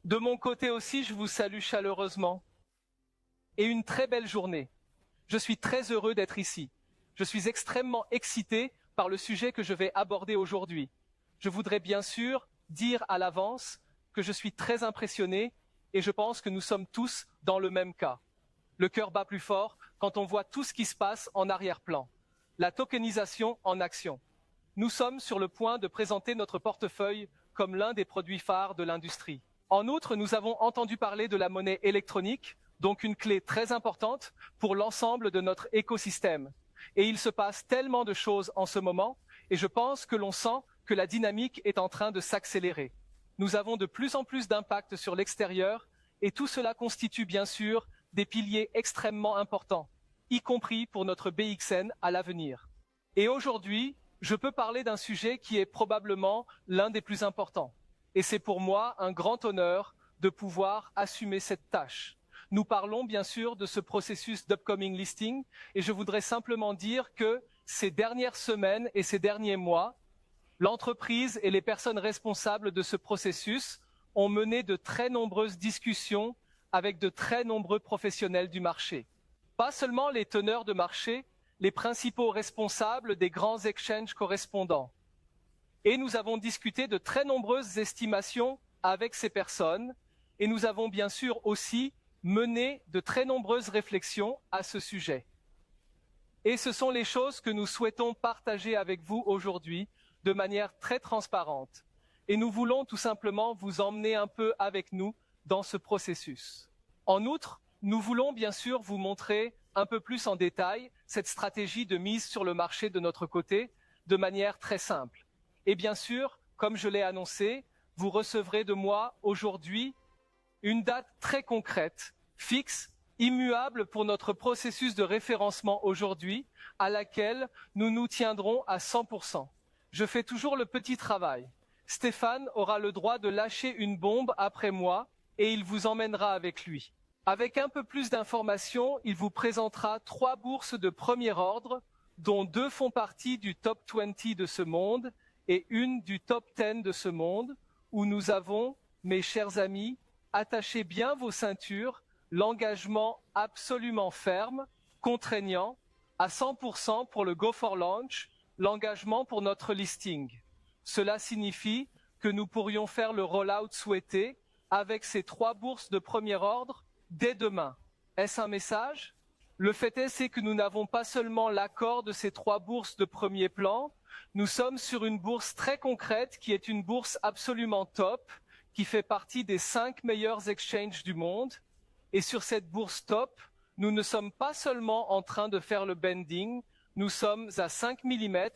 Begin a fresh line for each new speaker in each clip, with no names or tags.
De mon côté aussi, je vous salue chaleureusement. Et une très belle journée. Je suis très heureux d'être ici. Je suis extrêmement excité par le sujet que je vais aborder aujourd'hui. Je voudrais bien sûr dire à l'avance que je suis très impressionné et je pense que nous sommes tous dans le même cas. Le cœur bat plus fort quand on voit tout ce qui se passe en arrière-plan. La tokenisation en action. Nous sommes sur le point de présenter notre portefeuille comme l'un des produits phares de l'industrie. En outre, nous avons entendu parler de la monnaie électronique, donc une clé très importante pour l'ensemble de notre écosystème. Et il se passe tellement de choses en ce moment, et je pense que l'on sent que la dynamique est en train de s'accélérer. Nous avons de plus en plus d'impact sur l'extérieur, et tout cela constitue bien sûr des piliers extrêmement importants, y compris pour notre BXN à l'avenir. Et aujourd'hui, je peux parler d'un sujet qui est probablement l'un des plus importants. Et c'est pour moi un grand honneur de pouvoir assumer cette tâche. Nous parlons bien sûr de ce processus d'upcoming listing et je voudrais simplement dire que ces dernières semaines et ces derniers mois, l'entreprise et les personnes responsables de ce processus ont mené de très nombreuses discussions avec de très nombreux professionnels du marché. Pas seulement les teneurs de marché, les principaux responsables des grands exchanges correspondants. Et nous avons discuté de très nombreuses estimations avec ces personnes et nous avons bien sûr aussi mené de très nombreuses réflexions à ce sujet. Et ce sont les choses que nous souhaitons partager avec vous aujourd'hui de manière très transparente. Et nous voulons tout simplement vous emmener un peu avec nous dans ce processus. En outre, nous voulons bien sûr vous montrer un peu plus en détail cette stratégie de mise sur le marché de notre côté de manière très simple. Et bien sûr, comme je l'ai annoncé, vous recevrez de moi aujourd'hui une date très concrète, fixe, immuable pour notre processus de référencement aujourd'hui, à laquelle nous nous tiendrons à 100%. Je fais toujours le petit travail. Stéphane aura le droit de lâcher une bombe après moi et il vous emmènera avec lui. Avec un peu plus d'informations, il vous présentera 3 bourses de premier ordre, dont 2 font partie du top 20 de ce monde et une du top 10 de ce monde, où nous avons, mes chers amis, attachez bien vos ceintures, l'engagement absolument ferme, contraignant, à 100% pour le Go for Launch, l'engagement pour notre listing. Cela signifie que nous pourrions faire le rollout souhaité avec ces 3 bourses de premier ordre dès demain. Est-ce un message? Le fait est, c'est que nous n'avons pas seulement l'accord de ces 3 bourses de premier plan, nous sommes sur une bourse très concrète qui est une bourse absolument top, qui fait partie des 5 meilleurs exchanges du monde. Et sur cette bourse top, nous ne sommes pas seulement en train de faire le bending, nous sommes à 5 mm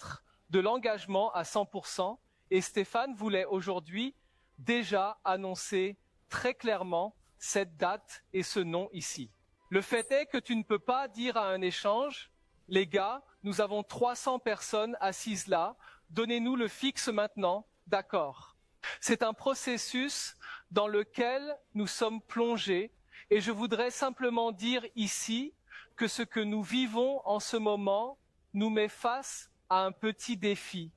de l'engagement à 100%. Et Stéphane voulait aujourd'hui déjà annoncer très clairement cette date et ce nom ici. Le fait est que tu ne peux pas dire à un échange, les gars, nous avons 300 personnes assises là, donnez-nous le fixe maintenant, d'accord. C'est un processus dans lequel nous sommes plongés et je voudrais simplement dire ici que ce que nous vivons en ce moment nous met face à un petit défi,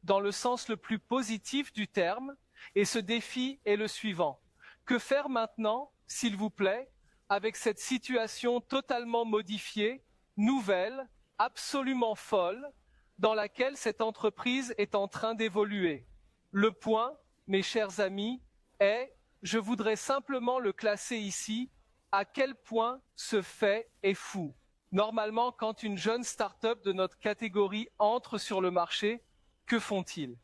dans le sens le plus positif du terme, et ce défi est le suivant. Que faire maintenant, s'il vous plaît, avec cette situation totalement modifiée, nouvelle, absolument folle, dans laquelle cette entreprise est en train d'évoluer? Le point, mes chers amis, est, je voudrais simplement le classer ici, à quel point ce fait est fou. Normalement, quand une jeune start-up de notre catégorie entre sur le marché, que font-ils?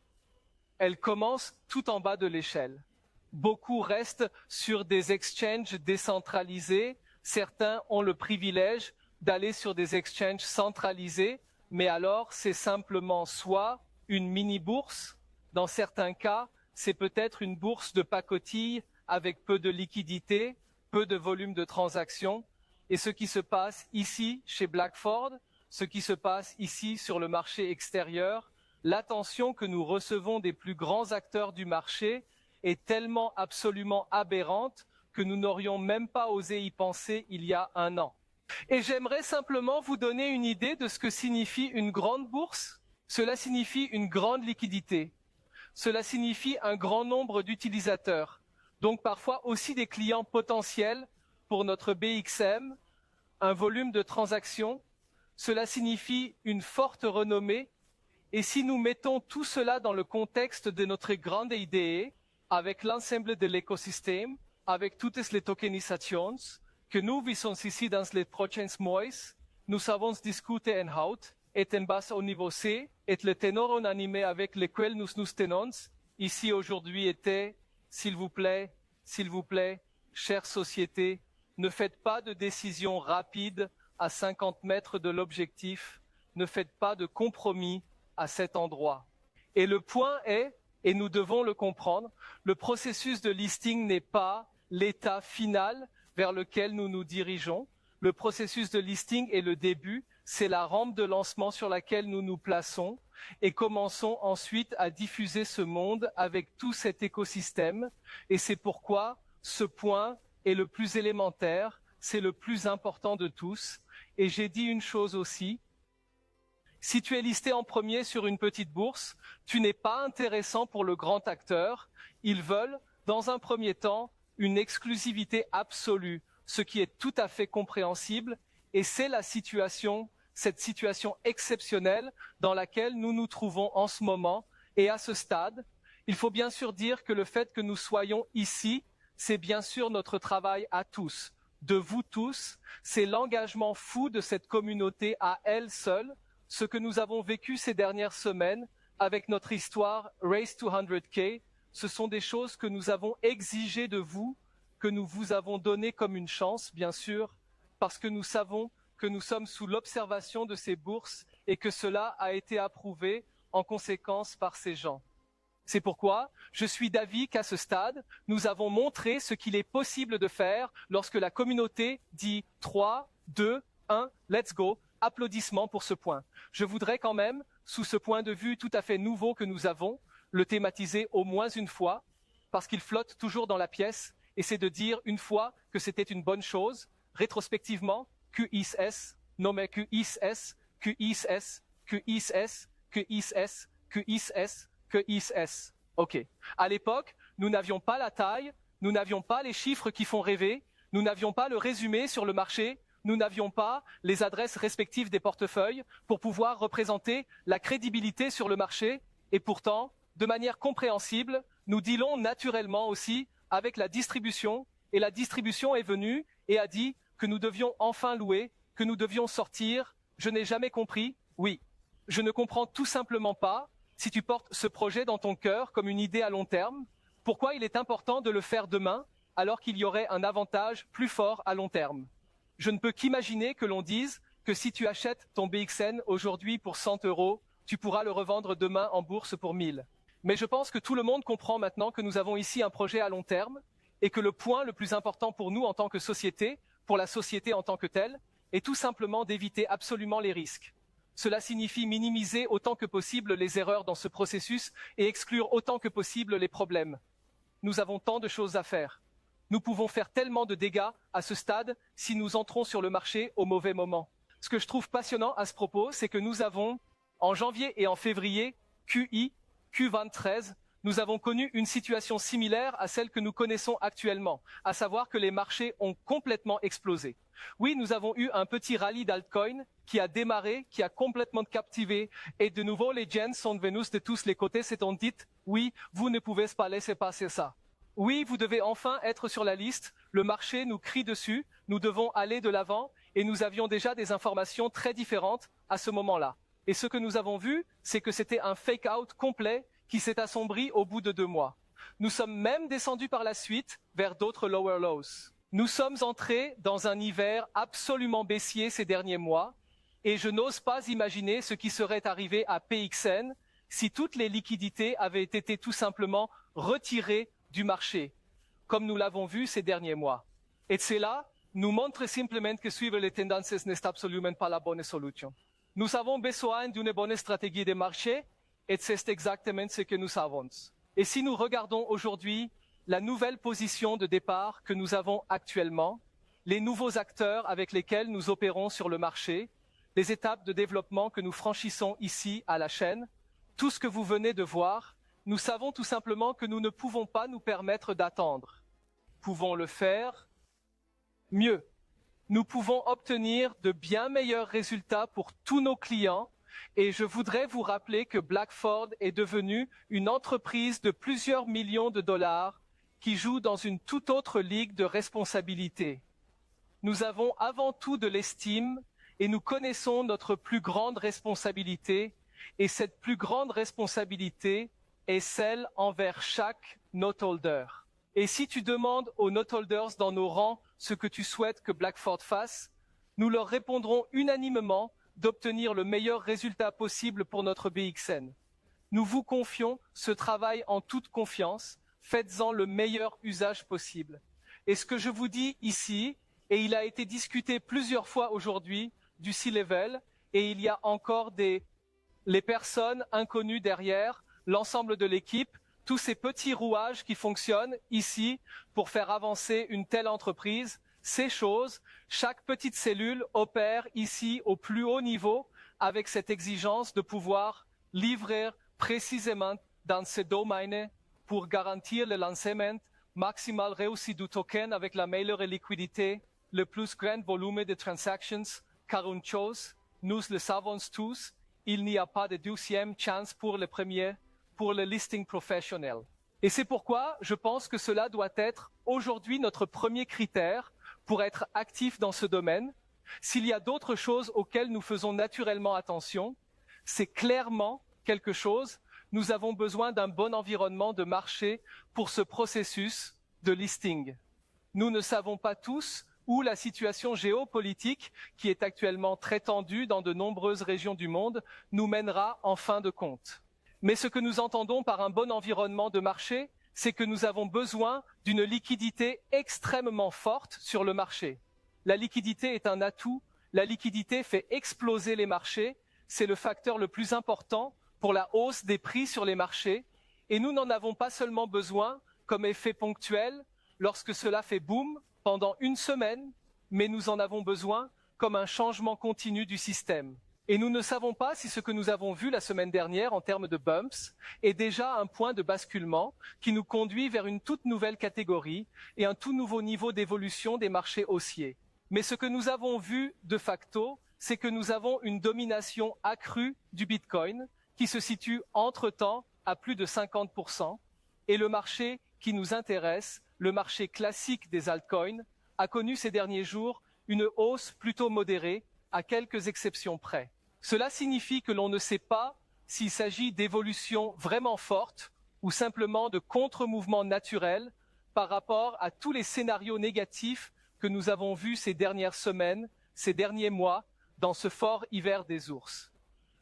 Elles commencent tout en bas de l'échelle. Beaucoup restent sur des exchanges décentralisés. Certains ont le privilège d'aller sur des exchanges centralisés, mais alors c'est simplement soit une mini-bourse, dans certains cas, c'est peut-être une bourse de pacotille avec peu de liquidité, peu de volume de transactions. Et ce qui se passe ici chez Blackford, ce qui se passe ici sur le marché extérieur, l'attention que nous recevons des plus grands acteurs du marché est tellement absolument aberrante que nous n'aurions même pas osé y penser il y a un an. Et j'aimerais simplement vous donner une idée de ce que signifie une grande bourse. Cela signifie une grande liquidité. Cela signifie un grand nombre d'utilisateurs. donc parfois aussi des clients potentiels pour notre BXM, un volume de transactions. Cela signifie une forte renommée. Et si nous mettons tout cela dans le contexte de notre grande idée, avec l'ensemble de l'écosystème, avec toutes les tokenisations que nous visons ici dans les prochains mois, nous avons discuté en haut et en bas au niveau C, et le ténor unanimé avec lequel nous nous tenons ici aujourd'hui était, s'il vous plaît, chère société, ne faites pas de décisions rapides à 50 mètres de l'objectif, ne faites pas de compromis à cet endroit. Et le point est, et nous devons le comprendre, le processus de listing n'est pas l'état final vers lequel nous nous dirigeons. Le processus de listing est le début, c'est la rampe de lancement sur laquelle nous nous plaçons et commençons ensuite à diffuser ce monde avec tout cet écosystème. Et c'est pourquoi ce point est le plus élémentaire, c'est le plus important de tous. Et j'ai dit une chose aussi, si tu es listé en premier sur une petite bourse, tu n'es pas intéressant pour le grand acteur. Ils veulent, dans un premier temps, une exclusivité absolue, ce qui est tout à fait compréhensible. Et c'est la situation, cette situation exceptionnelle dans laquelle nous nous trouvons en ce moment. Et à ce stade, il faut bien sûr dire que le fait que nous soyons ici, c'est bien sûr notre travail à tous, de vous tous. C'est l'engagement fou de cette communauté à elle seule. Ce que nous avons vécu ces dernières semaines avec notre histoire Race to 100K, ce sont des choses que nous avons exigées de vous, que nous vous avons données comme une chance, bien sûr, parce que nous savons que nous sommes sous l'observation de ces bourses et que cela a été approuvé en conséquence par ces gens. C'est pourquoi je suis d'avis qu'à ce stade, nous avons montré ce qu'il est possible de faire lorsque la communauté dit 3, 2, 1, let's go. Applaudissements pour ce point. Je voudrais quand même, sous ce point de vue tout à fait nouveau que nous avons, le thématiser au moins une fois, parce qu'il flotte toujours dans la pièce, et c'est de dire une fois que c'était une bonne chose, rétrospectivement, QIS, nommé QIS, QIS, QIS, QIS, QIS, QIS. OK. À l'époque, nous n'avions pas la taille, nous n'avions pas les chiffres qui font rêver, nous n'avions pas le résumé sur le marché, nous n'avions pas les adresses respectives des portefeuilles pour pouvoir représenter la crédibilité sur le marché. Et pourtant, de manière compréhensible, nous dealons naturellement aussi avec la distribution. Et la distribution est venue et a dit que nous devions enfin louer, que nous devions sortir. Je n'ai jamais compris. Oui, je ne comprends tout simplement pas, si tu portes ce projet dans ton cœur comme une idée à long terme, pourquoi il est important de le faire demain alors qu'il y aurait un avantage plus fort à long terme. Je ne peux qu'imaginer que l'on dise que si tu achètes ton BXN aujourd'hui pour 100 €, tu pourras le revendre demain en bourse pour 1000. Mais je pense que tout le monde comprend maintenant que nous avons ici un projet à long terme et que le point le plus important pour nous en tant que société, pour la société en tant que telle, est tout simplement d'éviter absolument les risques. Cela signifie minimiser autant que possible les erreurs dans ce processus et exclure autant que possible les problèmes. Nous avons tant de choses à faire. Nous pouvons faire tellement de dégâts à ce stade si nous entrons sur le marché au mauvais moment. Ce que je trouve passionnant à ce propos, c'est que nous avons, en janvier et en février, Q23, nous avons connu une situation similaire à celle que nous connaissons actuellement, à savoir que les marchés ont complètement explosé. Oui, nous avons eu un petit rallye d'altcoin qui a démarré, qui a complètement captivé, et de nouveau les gens sont venus de tous les côtés, s'étant dit, oui, vous ne pouvez pas laisser passer ça. Oui, vous devez enfin être sur la liste, le marché nous crie dessus, nous devons aller de l'avant et nous avions déjà des informations très différentes à ce moment-là. Et ce que nous avons vu, c'est que c'était un fake-out complet qui s'est assombri au bout de 2 mois. Nous sommes même descendus par la suite vers d'autres lower lows. Nous sommes entrés dans un hiver absolument baissier ces derniers mois et je n'ose pas imaginer ce qui serait arrivé à PXN si toutes les liquidités avaient été tout simplement retirées du marché, comme nous l'avons vu ces derniers mois. Et cela nous montre simplement que suivre les tendances n'est absolument pas la bonne solution. Nous avons besoin d'une bonne stratégie de marché et c'est exactement ce que nous avons. Et si nous regardons aujourd'hui la nouvelle position de départ que nous avons actuellement, les nouveaux acteurs avec lesquels nous opérons sur le marché, les étapes de développement que nous franchissons ici à la chaîne, tout ce que vous venez de voir, nous savons tout simplement que nous ne pouvons pas nous permettre d'attendre. pouvons le faire mieux. Nous pouvons obtenir de bien meilleurs résultats pour tous nos clients et je voudrais vous rappeler que Blackford est devenue une entreprise de plusieurs millions de dollars qui joue dans une toute autre ligue de responsabilité. Nous avons avant tout de l'estime et nous connaissons notre plus grande responsabilité et cette plus grande responsabilité est celle envers chaque noteholder. Et si tu demandes aux noteholders dans nos rangs ce que tu souhaites que Blackford fasse, nous leur répondrons unanimement d'obtenir le meilleur résultat possible pour notre BXN. Nous vous confions ce travail en toute confiance, faites-en le meilleur usage possible. Et ce que je vous dis ici, et il a été discuté plusieurs fois aujourd'hui du C-Level, et il y a encore les personnes inconnues derrière, l'ensemble de l'équipe, tous ces petits rouages qui fonctionnent ici pour faire avancer une telle entreprise, ces choses, chaque petite cellule opère ici au plus haut niveau avec cette exigence de pouvoir livrer précisément dans ce domaine pour garantir le lancement maximal réussi du token avec la meilleure liquidité, le plus grand volume de transactions, car une chose, nous le savons tous, il n'y a pas de deuxième chance pour le premier, pour le listing professionnel. Et c'est pourquoi je pense que cela doit être aujourd'hui notre premier critère pour être actif dans ce domaine. S'il y a d'autres choses auxquelles nous faisons naturellement attention, c'est clairement quelque chose, nous avons besoin d'un bon environnement de marché pour ce processus de listing. Nous ne savons pas tous où la situation géopolitique, qui est actuellement très tendue dans de nombreuses régions du monde, nous mènera en fin de compte. Mais ce que nous entendons par un bon environnement de marché, c'est que nous avons besoin d'une liquidité extrêmement forte sur le marché. La liquidité est un atout, la liquidité fait exploser les marchés, c'est le facteur le plus important pour la hausse des prix sur les marchés, et nous n'en avons pas seulement besoin comme effet ponctuel lorsque cela fait boom pendant une semaine, mais nous en avons besoin comme un changement continu du système. Et nous ne savons pas si ce que nous avons vu la semaine dernière en termes de bumps est déjà un point de basculement qui nous conduit vers une toute nouvelle catégorie et un tout nouveau niveau d'évolution des marchés haussiers. Mais ce que nous avons vu de facto, c'est que nous avons une domination accrue du Bitcoin qui se situe entre-temps à plus de 50%, et le marché qui nous intéresse, le marché classique des altcoins, a connu ces derniers jours une hausse plutôt modérée, à quelques exceptions près. Cela signifie que l'on ne sait pas s'il s'agit d'évolutions vraiment fortes ou simplement de contre-mouvements naturels par rapport à tous les scénarios négatifs que nous avons vus ces dernières semaines, ces derniers mois, dans ce fort hiver des ours.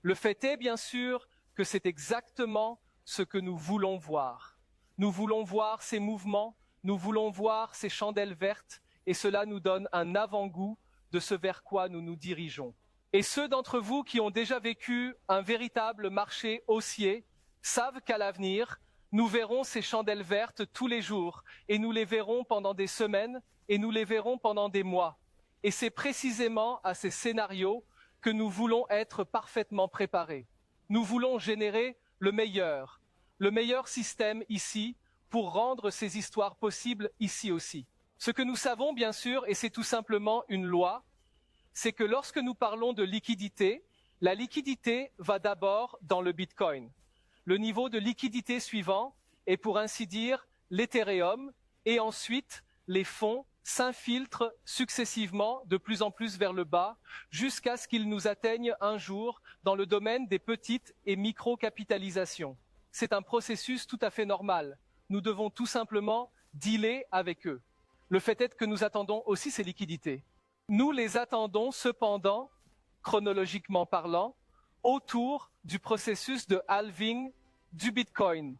Le fait est bien sûr que c'est exactement ce que nous voulons voir. Nous voulons voir ces mouvements, nous voulons voir ces chandelles vertes, et cela nous donne un avant-goût de ce vers quoi nous nous dirigeons. Et ceux d'entre vous qui ont déjà vécu un véritable marché haussier savent qu'à l'avenir, nous verrons ces chandelles vertes tous les jours, et nous les verrons pendant des semaines, et nous les verrons pendant des mois. Et c'est précisément à ces scénarios que nous voulons être parfaitement préparés. Nous voulons générer le meilleur système ici pour rendre ces histoires possibles ici aussi. Ce que nous savons bien sûr, et c'est tout simplement une loi, c'est que lorsque nous parlons de liquidité, la liquidité va d'abord dans le Bitcoin. Le niveau de liquidité suivant est pour ainsi dire l'Ethereum, et ensuite les fonds s'infiltrent successivement de plus en plus vers le bas jusqu'à ce qu'ils nous atteignent un jour dans le domaine des petites et micro-capitalisations. C'est un processus tout à fait normal. Nous devons tout simplement dealer avec eux. Le fait est que nous attendons aussi ces liquidités. Nous les attendons cependant, chronologiquement parlant, autour du processus de halving du Bitcoin.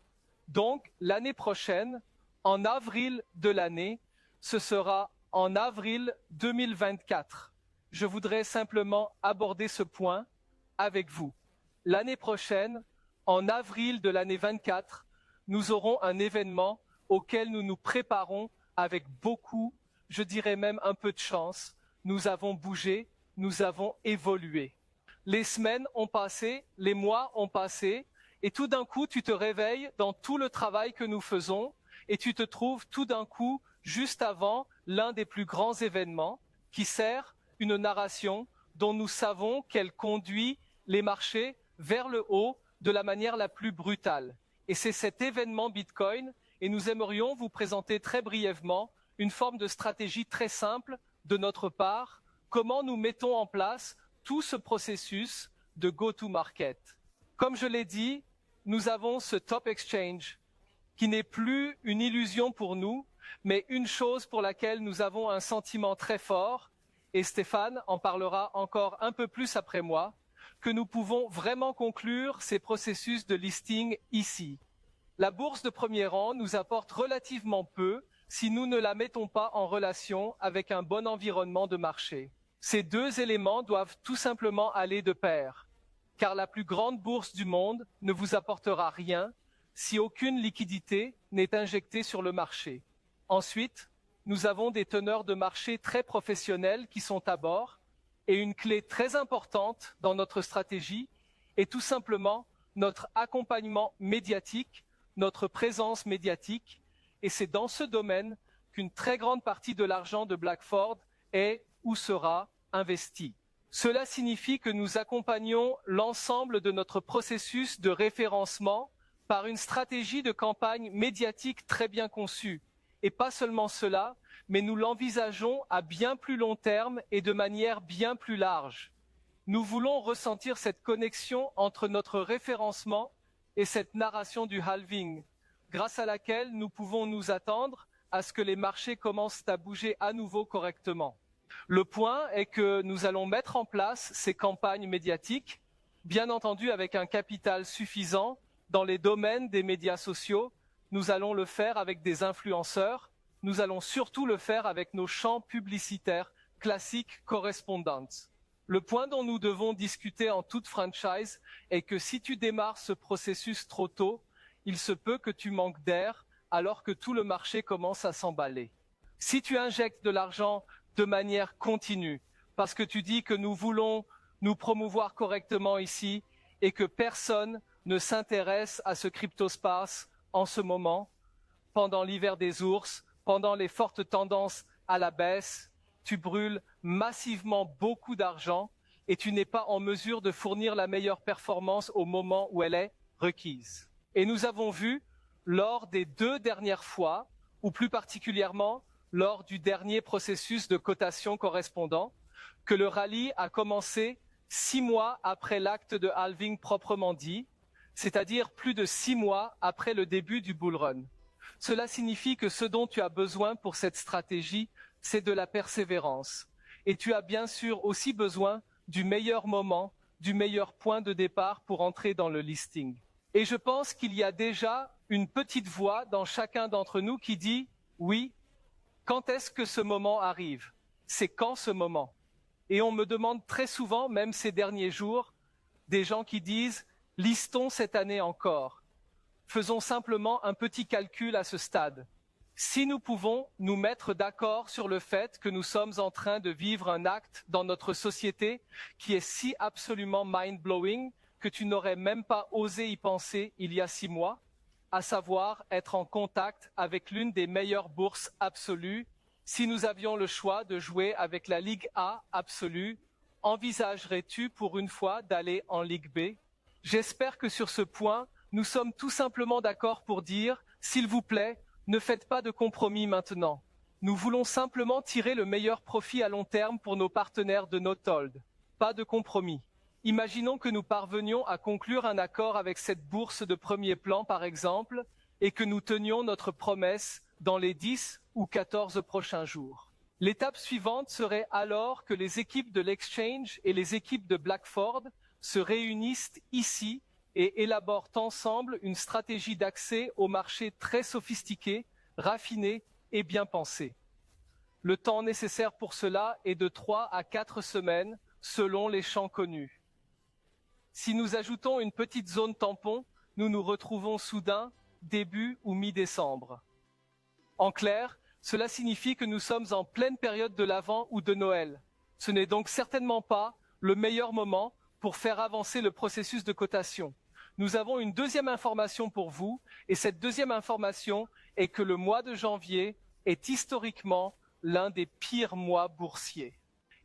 Donc, l'année prochaine, en avril de l'année, ce sera en avril 2024. Je voudrais simplement aborder ce point avec vous. L'année prochaine, en avril de l'année 24, nous aurons un événement auquel nous nous préparons avec beaucoup, je dirais même un peu de chance. Nous avons bougé, nous avons évolué. Les semaines ont passé, les mois ont passé, et tout d'un coup, tu te réveilles dans tout le travail que nous faisons, et tu te trouves tout d'un coup juste avant l'un des plus grands événements qui sert une narration dont nous savons qu'elle conduit les marchés vers le haut de la manière la plus brutale. Et c'est cet événement Bitcoin, et nous aimerions vous présenter très brièvement une forme de stratégie très simple de notre part, comment nous mettons en place tout ce processus de go-to-market. Comme je l'ai dit, nous avons ce top exchange qui n'est plus une illusion pour nous, mais une chose pour laquelle nous avons un sentiment très fort, et Stéphane en parlera encore un peu plus après moi, que nous pouvons vraiment conclure ces processus de listing ici. La bourse de premier rang nous apporte relativement peu si nous ne la mettons pas en relation avec un bon environnement de marché. Ces deux éléments doivent tout simplement aller de pair, car la plus grande bourse du monde ne vous apportera rien si aucune liquidité n'est injectée sur le marché. Ensuite, nous avons des teneurs de marché très professionnels qui sont à bord, et une clé très importante dans notre stratégie est tout simplement notre accompagnement médiatique, notre présence médiatique, et c'est dans ce domaine qu'une très grande partie de l'argent de Blackford est ou sera investi. Cela signifie que nous accompagnons l'ensemble de notre processus de référencement par une stratégie de campagne médiatique très bien conçue. Et pas seulement cela, mais nous l'envisageons à bien plus long terme et de manière bien plus large. Nous voulons ressentir cette connexion entre notre référencement et cette narration du halving, grâce à laquelle nous pouvons nous attendre à ce que les marchés commencent à bouger à nouveau correctement. Le point est que nous allons mettre en place ces campagnes médiatiques, bien entendu avec un capital suffisant dans les domaines des médias sociaux. Nous allons le faire avec des influenceurs, nous allons surtout le faire avec nos champs publicitaires classiques correspondants. Le point dont nous devons discuter en toute franchise est que si tu démarres ce processus trop tôt, il se peut que tu manques d'air alors que tout le marché commence à s'emballer. Si tu injectes de l'argent de manière continue, parce que tu dis que nous voulons nous promouvoir correctement ici et que personne ne s'intéresse à ce cryptospace en ce moment, pendant l'hiver des ours, pendant les fortes tendances à la baisse, tu brûles massivement beaucoup d'argent et tu n'es pas en mesure de fournir la meilleure performance au moment où elle est requise. Et nous avons vu, lors des 2 dernières fois, ou plus particulièrement lors du dernier processus de cotation correspondant, que le rallye a commencé 6 mois après l'acte de halving proprement dit, c'est-à-dire plus de 6 mois après le début du bull run. Cela signifie que ce dont tu as besoin pour cette stratégie, c'est de la persévérance. Et tu as bien sûr aussi besoin du meilleur moment, du meilleur point de départ pour entrer dans le listing. Et je pense qu'il y a déjà une petite voix dans chacun d'entre nous qui dit « Oui, quand est-ce que ce moment arrive? C'est quand ce moment ?» Et on me demande très souvent, même ces derniers jours, des gens qui disent « Listons cette année encore ». Faisons simplement un petit calcul à ce stade. Si nous pouvons nous mettre d'accord sur le fait que nous sommes en train de vivre un acte dans notre société qui est si absolument mind-blowing que tu n'aurais même pas osé y penser il y a 6 mois, à savoir être en contact avec l'une des meilleures bourses absolues, si nous avions le choix de jouer avec la Ligue A absolue, envisagerais-tu pour une fois d'aller en Ligue B? J'espère que sur ce point, nous sommes tout simplement d'accord pour dire, s'il vous plaît, ne faites pas de compromis maintenant. Nous voulons simplement tirer le meilleur profit à long terme pour nos partenaires de Nothold. Pas de compromis. Imaginons que nous parvenions à conclure un accord avec cette bourse de premier plan, par exemple, et que nous tenions notre promesse dans les 10 ou 14 prochains jours. L'étape suivante serait alors que les équipes de l'exchange et les équipes de Blackford se réunissent ici et élaborent ensemble une stratégie d'accès au marché très sophistiquée, raffinée et bien pensée. Le temps nécessaire pour cela est de 3 à 4 semaines, selon les champs connus. Si nous ajoutons une petite zone tampon, nous nous retrouvons soudain début ou mi-décembre. En clair, cela signifie que nous sommes en pleine période de l'Avent ou de Noël. Ce n'est donc certainement pas le meilleur moment pour faire avancer le processus de cotation. Nous avons une deuxième information pour vous, et cette deuxième information est que le mois de janvier est historiquement l'un des pires mois boursiers.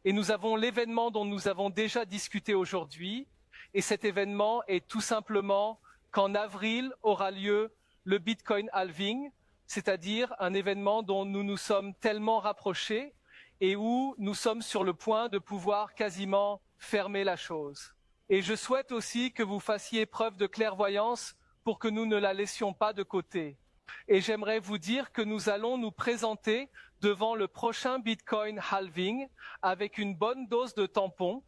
Et nous avons l'événement dont nous avons déjà discuté aujourd'hui, et cet événement est tout simplement qu'en avril aura lieu le Bitcoin halving, c'est-à-dire un événement dont nous nous sommes tellement rapprochés et où nous sommes sur le point de pouvoir quasiment fermer la chose. Et je souhaite aussi que vous fassiez preuve de clairvoyance pour que nous ne la laissions pas de côté. Et j'aimerais vous dire que nous allons nous présenter devant le prochain Bitcoin halving avec une bonne dose de tampon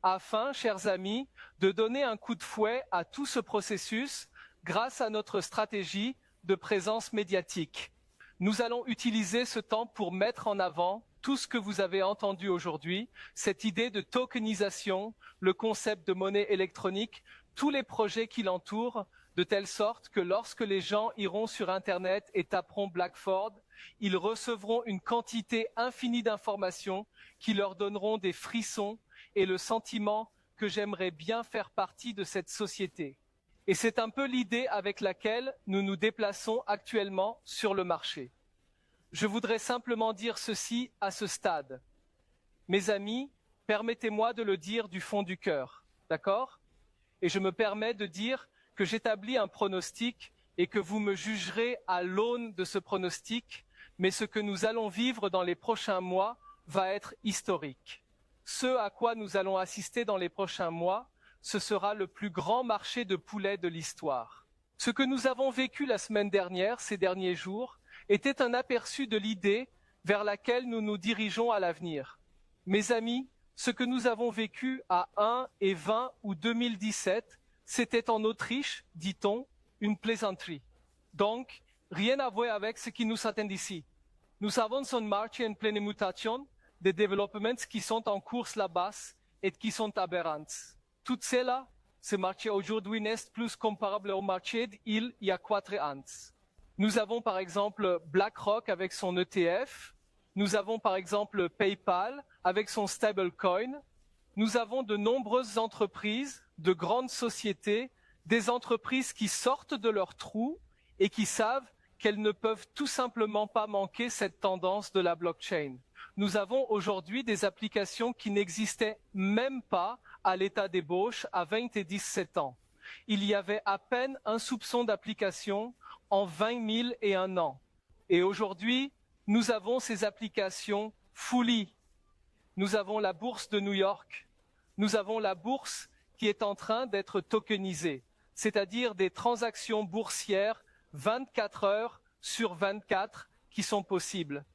afin, chers amis, de donner un coup de fouet à tout ce processus grâce à notre stratégie de présence médiatique. Nous allons utiliser ce temps pour mettre en avant tout ce que vous avez entendu aujourd'hui, cette idée de tokenisation, le concept de monnaie électronique, tous les projets qui l'entourent, de telle sorte que lorsque les gens iront sur Internet et taperont Blackford, ils recevront une quantité infinie d'informations qui leur donneront des frissons et le sentiment que j'aimerais bien faire partie de cette société. Et c'est un peu l'idée avec laquelle nous nous déplaçons actuellement sur le marché. Je voudrais simplement dire ceci à ce stade. Mes amis, permettez-moi de le dire du fond du cœur, d'accord? Et je me permets de dire que j'établis un pronostic et que vous me jugerez à l'aune de ce pronostic, mais ce que nous allons vivre dans les prochains mois va être historique. Ce à quoi nous allons assister dans les prochains mois, ce sera le plus grand marché de poulets de l'histoire. Ce que nous avons vécu la semaine dernière, ces derniers jours, était un aperçu de l'idée vers laquelle nous nous dirigeons à l'avenir. Mes amis, ce que nous avons vécu à 1 et 20 ou 2017, c'était en Autriche, dit-on, une plaisanterie. Donc, rien à voir avec ce qui nous attend ici. Nous avons un marché en pleine mutation, des développements qui sont en course là-bas et qui sont aberrants. Tout cela, ce marché aujourd'hui n'est plus comparable au marché d'il y a 4 ans. Nous avons par exemple BlackRock avec son ETF, nous avons par exemple PayPal avec son stablecoin, nous avons de nombreuses entreprises, de grandes sociétés, des entreprises qui sortent de leur trou et qui savent qu'elles ne peuvent tout simplement pas manquer cette tendance de la blockchain. Nous avons aujourd'hui des applications qui n'existaient même pas à l'état d'ébauche à 20 et 17 ans. Il y avait à peine un soupçon d'application en 20 001 ans. Et aujourd'hui, nous avons ces applications fully. Nous avons la bourse de New York. Nous avons la bourse qui est en train d'être tokenisée, c'est-à-dire des transactions boursières 24 heures sur 24 qui sont possibles.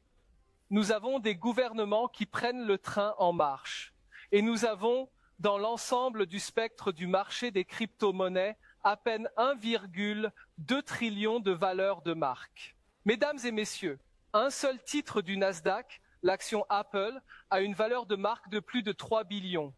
Nous avons des gouvernements qui prennent le train en marche. Et nous avons, dans l'ensemble du spectre du marché des crypto-monnaies, à peine 1,2 trillion de valeur de marque. Mesdames et messieurs, un seul titre du Nasdaq, l'action Apple, a une valeur de marque de plus de 3 billions.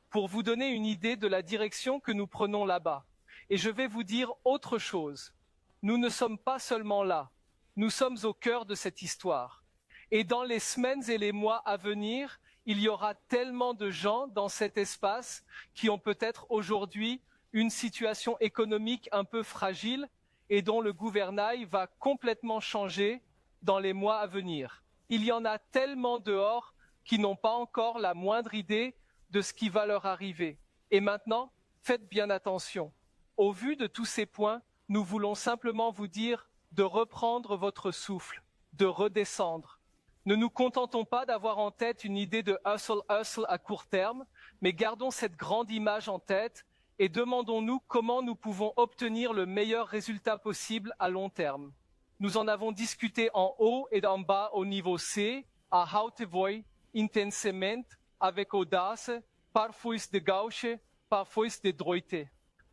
Pour vous donner une idée de la direction que nous prenons là-bas. Et je vais vous dire autre chose. Nous ne sommes pas seulement là, nous sommes au cœur de cette histoire. Et dans les semaines et les mois à venir, il y aura tellement de gens dans cet espace qui ont peut-être aujourd'hui une situation économique un peu fragile et dont le gouvernail va complètement changer dans les mois à venir. Il y en a tellement dehors qui n'ont pas encore la moindre idée de ce qui va leur arriver. Et maintenant, faites bien attention. Au vu de tous ces points, nous voulons simplement vous dire de reprendre votre souffle, de redescendre. Ne nous contentons pas d'avoir en tête une idée de hustle à court terme, mais gardons cette grande image en tête et demandons-nous comment nous pouvons obtenir le meilleur résultat possible à long terme. Nous en avons discuté en haut et en bas au niveau C, à haute voix, intensément, avec audace, parfois de gauche, parfois de droite.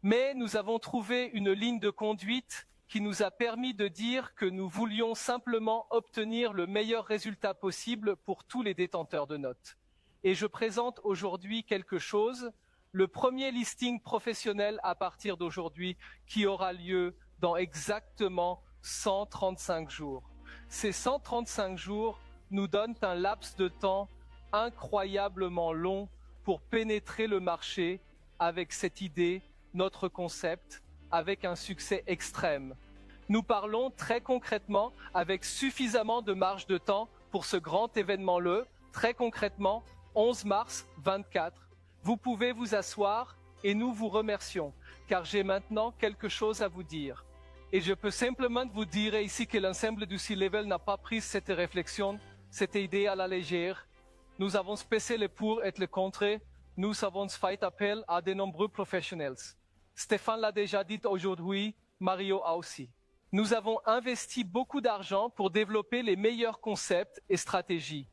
Mais nous avons trouvé une ligne de conduite qui nous a permis de dire que nous voulions simplement obtenir le meilleur résultat possible pour tous les détenteurs de notes. Et je présente aujourd'hui quelque chose, le premier listing professionnel à partir d'aujourd'hui qui aura lieu dans exactement 135 jours. Ces 135 jours nous donnent un laps de temps incroyablement long pour pénétrer le marché avec cette idée, notre concept, avec un succès extrême. Nous parlons très concrètement avec suffisamment de marge de temps pour ce grand événement-le, très concrètement, 11 mars 24. Vous pouvez vous asseoir et nous vous remercions, car j'ai maintenant quelque chose à vous dire. Et je peux simplement vous dire ici que l'ensemble du C-Level n'a pas pris cette réflexion, cette idée à la légère. Nous avons pesé le pour et le contre. Nous avons fait appel à de nombreux professionnels. Stéphane l'a déjà dit aujourd'hui, Mario a aussi. Nous avons investi beaucoup d'argent pour développer les meilleurs concepts et stratégies.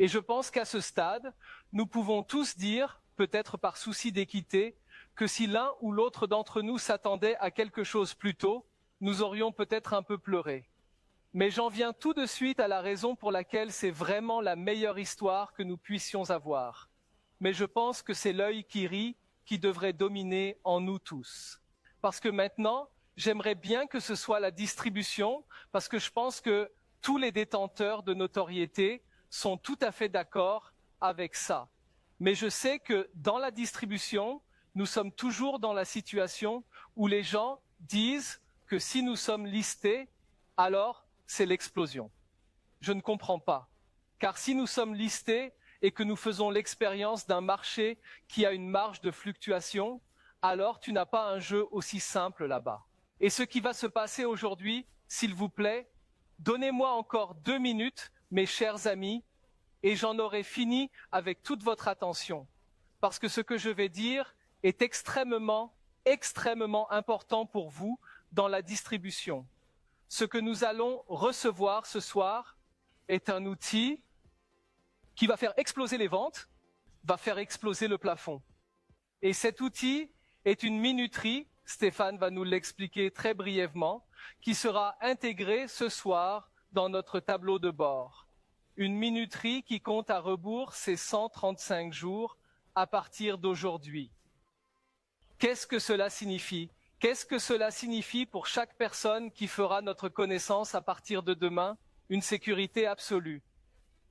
Et je pense qu'à ce stade, nous pouvons tous dire, peut-être par souci d'équité, que si l'un ou l'autre d'entre nous s'attendait à quelque chose plus tôt, nous aurions peut-être un peu pleuré. Mais j'en viens tout de suite à la raison pour laquelle c'est vraiment la meilleure histoire que nous puissions avoir. Mais je pense que c'est l'œil qui rit qui devrait dominer en nous tous. Parce que maintenant, j'aimerais bien que ce soit la distribution, parce que je pense que tous les détenteurs de notoriété sont tout à fait d'accord avec ça. Mais je sais que dans la distribution, nous sommes toujours dans la situation où les gens disent que si nous sommes listés, alors c'est l'explosion. Je ne comprends pas. Car si nous sommes listés et que nous faisons l'expérience d'un marché qui a une marge de fluctuation, alors tu n'as pas un jeu aussi simple là-bas. Et ce qui va se passer aujourd'hui, s'il vous plaît, donnez-moi encore 2 minutes, mes chers amis, et j'en aurai fini avec toute votre attention. Parce que ce que je vais dire est extrêmement important pour vous dans la distribution. Ce que nous allons recevoir ce soir est un outil qui va faire exploser les ventes, va faire exploser le plafond. Et cet outil est une minuterie, Stéphane va nous l'expliquer très brièvement, qui sera intégrée ce soir dans notre tableau de bord. Une minuterie qui compte à rebours ses 135 jours à partir d'aujourd'hui. Qu'est-ce que cela signifie ? Qu'est-ce que cela signifie pour chaque personne qui fera notre connaissance à partir de demain ? Une sécurité absolue.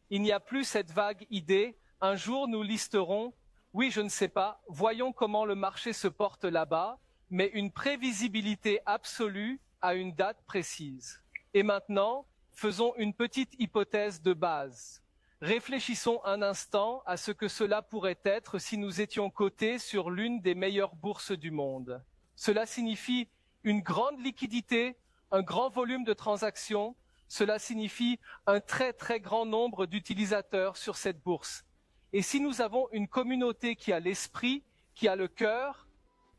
Il n'y a plus cette vague idée, un jour nous listerons, oui je ne sais pas, voyons comment le marché se porte là-bas, mais une prévisibilité absolue à une date précise. Et maintenant, faisons une petite hypothèse de base. Réfléchissons un instant à ce que cela pourrait être si nous étions cotés sur l'une des meilleures bourses du monde. Cela signifie une grande liquidité, un grand volume de transactions, cela signifie un très grand nombre d'utilisateurs sur cette bourse. Et si nous avons une communauté qui a l'esprit, qui a le cœur,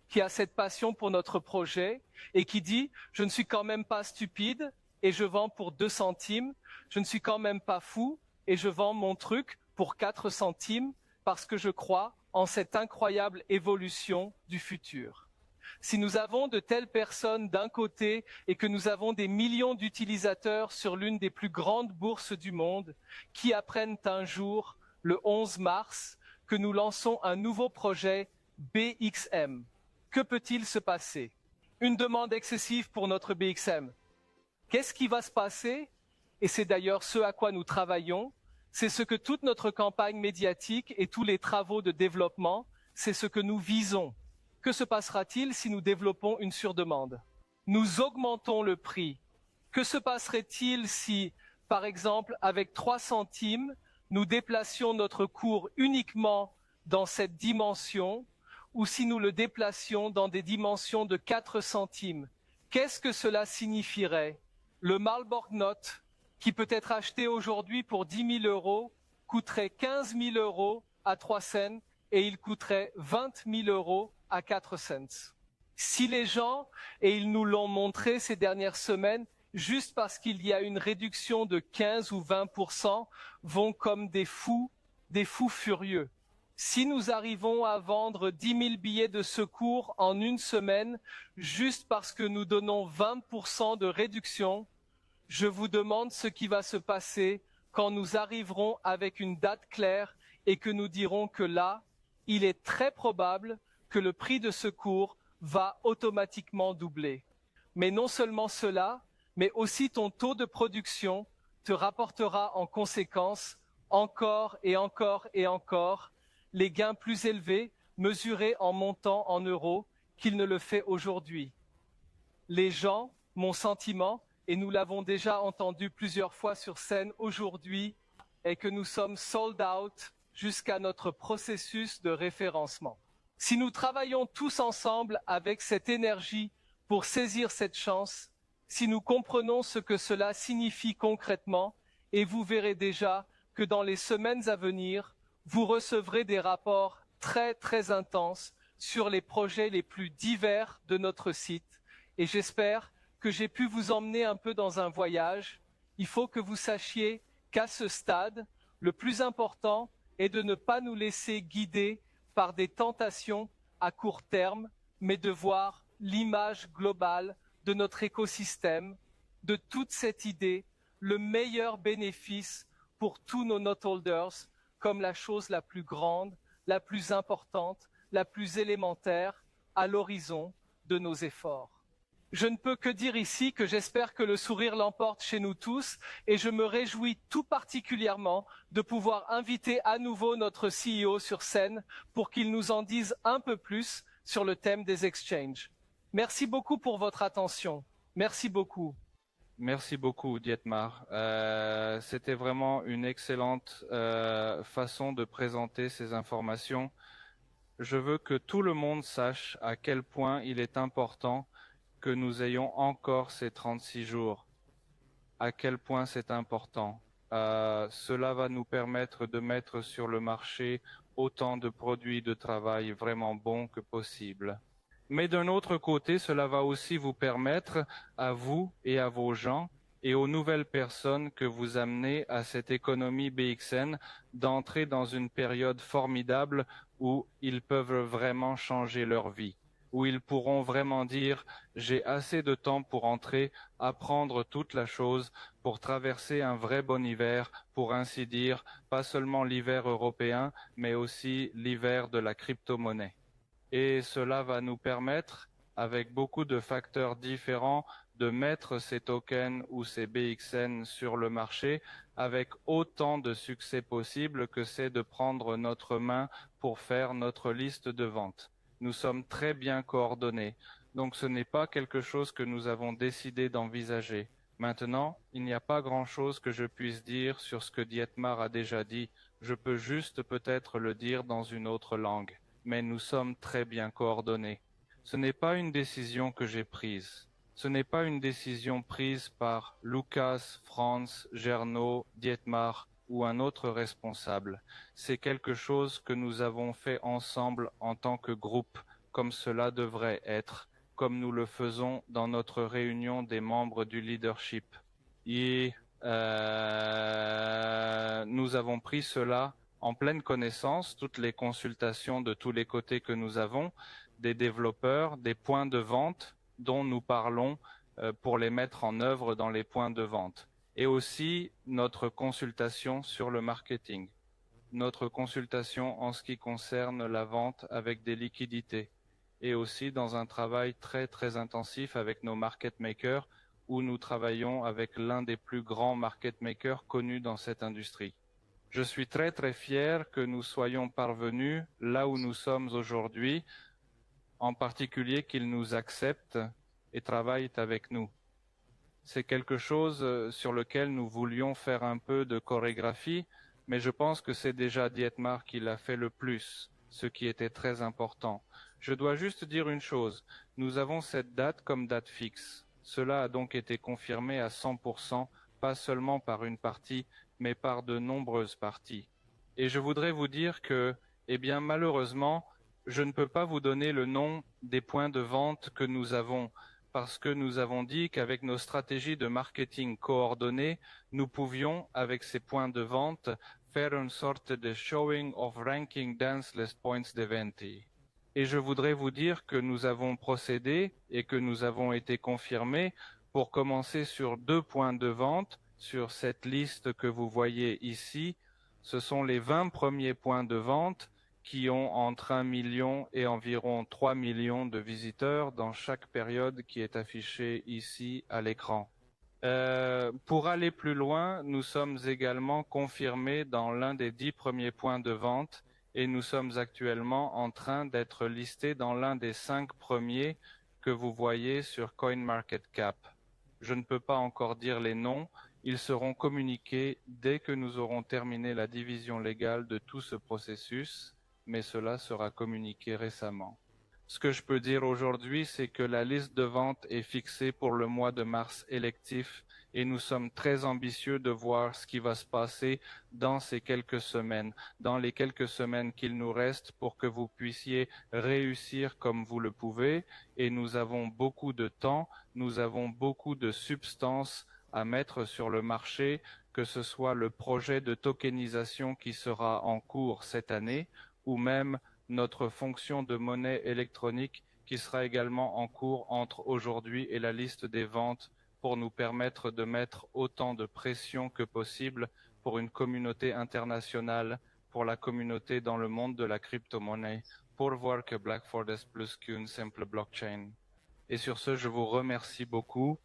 qui a cette passion pour notre projet et qui dit « je ne suis quand même pas stupide et je vends pour 2 centimes, je ne suis quand même pas fou et je vends mon truc pour 4 centimes parce que je crois en cette incroyable évolution du futur ». Si nous avons de telles personnes d'un côté et que nous avons des millions d'utilisateurs sur l'une des plus grandes bourses du monde qui apprennent un jour, le 11 mars, que nous lançons un nouveau projet BXM, que peut-il se passer? Une demande excessive pour notre BXM. Qu'est-ce qui va se passer? Et c'est d'ailleurs ce à quoi nous travaillons, c'est ce que toute notre campagne médiatique et tous les travaux de développement, c'est ce que nous visons. Que se passera-t-il si nous développons une surdemande? Nous augmentons le prix. Que se passerait-il si, par exemple, avec 3 centimes, nous déplacions notre cours uniquement dans cette dimension, ou si nous le déplacions dans des dimensions de 4 centimes? Qu'est-ce que cela signifierait? Le Marlboro Note, qui peut être acheté aujourd'hui pour 10 000 €, coûterait 15 000 € à 3 cents et il coûterait 20 000 € à 4 cents. Si les gens, et ils nous l'ont montré ces dernières semaines, juste parce qu'il y a une réduction de 15 ou 20%, vont comme des fous furieux. Si nous arrivons à vendre 10 000 billets de secours en une semaine, juste parce que nous donnons 20% de réduction, je vous demande ce qui va se passer quand nous arriverons avec une date claire et que nous dirons que là, il est très probable que le prix de secours va automatiquement doubler. Mais non seulement cela, mais aussi ton taux de production te rapportera en conséquence encore et encore et encore les gains plus élevés mesurés en montant en euros qu'il ne le fait aujourd'hui. Les gens Mon sentiment, et nous l'avons déjà entendu plusieurs fois sur scène aujourd'hui, est que nous sommes sold out jusqu'à notre processus de référencement. Si nous travaillons tous ensemble avec cette énergie pour saisir cette chance, si nous comprenons ce que cela signifie concrètement, et vous verrez déjà que dans les semaines à venir, vous recevrez des rapports très intenses sur les projets les plus divers de notre site, et j'espère que j'ai pu vous emmener un peu dans un voyage. Il faut que vous sachiez qu'à ce stade, le plus important est de ne pas nous laisser guider par des tentations à court terme, mais de voir l'image globale de notre écosystème, de toute cette idée, le meilleur bénéfice pour tous nos noteholders comme la chose la plus grande, la plus importante, la plus élémentaire à l'horizon de nos efforts. Je ne peux que dire ici que j'espère que le sourire l'emporte chez nous tous et je me réjouis tout particulièrement de pouvoir inviter à nouveau notre CEO sur scène pour qu'il nous en dise un peu plus sur le thème des exchanges. Merci beaucoup pour votre attention. Merci beaucoup.
Merci beaucoup, Dietmar. C'était vraiment une excellente façon de présenter ces informations. Je veux que tout le monde sache à quel point il est important que nous ayons encore ces 36 jours. À quel point c'est important. Cela va nous permettre de mettre sur le marché autant de produits de travail vraiment bons que possible. Mais d'un autre côté, cela va aussi vous permettre, à vous et à vos gens, et aux nouvelles personnes que vous amenez à cette économie BXN, d'entrer dans une période formidable où ils peuvent vraiment changer leur vie, où ils pourront vraiment dire « j'ai assez de temps pour entrer, apprendre toute la chose, pour traverser un vrai bon hiver, pour ainsi dire, pas seulement l'hiver européen, mais aussi l'hiver de la crypto-monnaie ». Et cela va nous permettre, avec beaucoup de facteurs différents, de mettre ces tokens ou ces BXN sur le marché avec autant de succès possible que c'est de prendre notre main pour faire notre liste de vente. Nous sommes très bien coordonnés, donc ce n'est pas quelque chose que nous avons décidé d'envisager. Maintenant, il n'y a pas grand-chose que je puisse dire sur ce que Dietmar a déjà dit. Je peux juste peut-être le dire dans une autre langue. Mais nous sommes très bien coordonnés. Ce n'est pas une décision que j'ai prise. Ce n'est pas une décision prise par Lucas, Franz, Gernot, Dietmar ou un autre responsable. C'est quelque chose que nous avons fait ensemble en tant que groupe, comme cela devrait être, comme nous le faisons dans notre réunion des membres du leadership. Et nous avons pris cela en pleine connaissance, toutes les consultations de tous les côtés que nous avons, des développeurs, des points de vente dont nous parlons pour les mettre en œuvre dans les points de vente. Et aussi notre consultation sur le marketing, notre consultation en ce qui concerne la vente avec des liquidités, et aussi dans un travail très intensif avec nos market makers, où nous travaillons avec l'un des plus grands market makers connus dans cette industrie. Je suis très fier que nous soyons parvenus là où nous sommes aujourd'hui, en particulier qu'ils nous acceptent et travaillent avec nous. C'est quelque chose sur lequel nous voulions faire un peu de chorégraphie, mais je pense que c'est déjà Dietmar qui l'a fait le plus, ce qui était très important. Je dois juste dire une chose, nous avons cette date comme date fixe. Cela a donc été confirmé à 100%, pas seulement par une partie, mais par de nombreuses parties. Et je voudrais vous dire que, eh bien, malheureusement, je ne peux pas vous donner le nom des points de vente que nous avons, parce que nous avons dit qu'avec nos stratégies de marketing coordonnées, nous pouvions, avec ces points de vente, faire une sorte de showing of ranking dance list points d'eventi. Et je voudrais vous dire que nous avons procédé et que nous avons été confirmés pour commencer sur 2 points de vente sur cette liste que vous voyez ici. Ce sont les 20 premiers points de vente qui ont entre 1 million et environ 3 millions de visiteurs dans chaque période qui est affichée ici à l'écran. Pour aller plus loin, nous sommes également confirmés dans l'un des 10 premiers points de vente et nous sommes actuellement en train d'être listés dans l'un des 5 premiers que vous voyez sur CoinMarketCap. Je ne peux pas encore dire les noms. Ils seront communiqués dès que nous aurons terminé la division légale de tout ce processus, mais cela sera communiqué récemment. Ce que je peux dire aujourd'hui, c'est que la liste de vente est fixée pour le mois de mars électif et nous sommes très ambitieux de voir ce qui va se passer dans ces quelques semaines, dans les quelques semaines qu'il nous reste pour que vous puissiez réussir comme vous le pouvez. Et nous avons beaucoup de temps, nous avons beaucoup de substances à mettre sur le marché, que ce soit le projet de tokenisation qui sera en cours cette année ou même notre fonction de monnaie électronique qui sera également en cours entre aujourd'hui et la liste des ventes pour nous permettre de mettre autant de pression que possible pour une communauté internationale, pour la communauté dans le monde de la crypto-monnaie, pour voir que Blackford est plus qu'une simple blockchain. Et sur ce, je vous remercie beaucoup.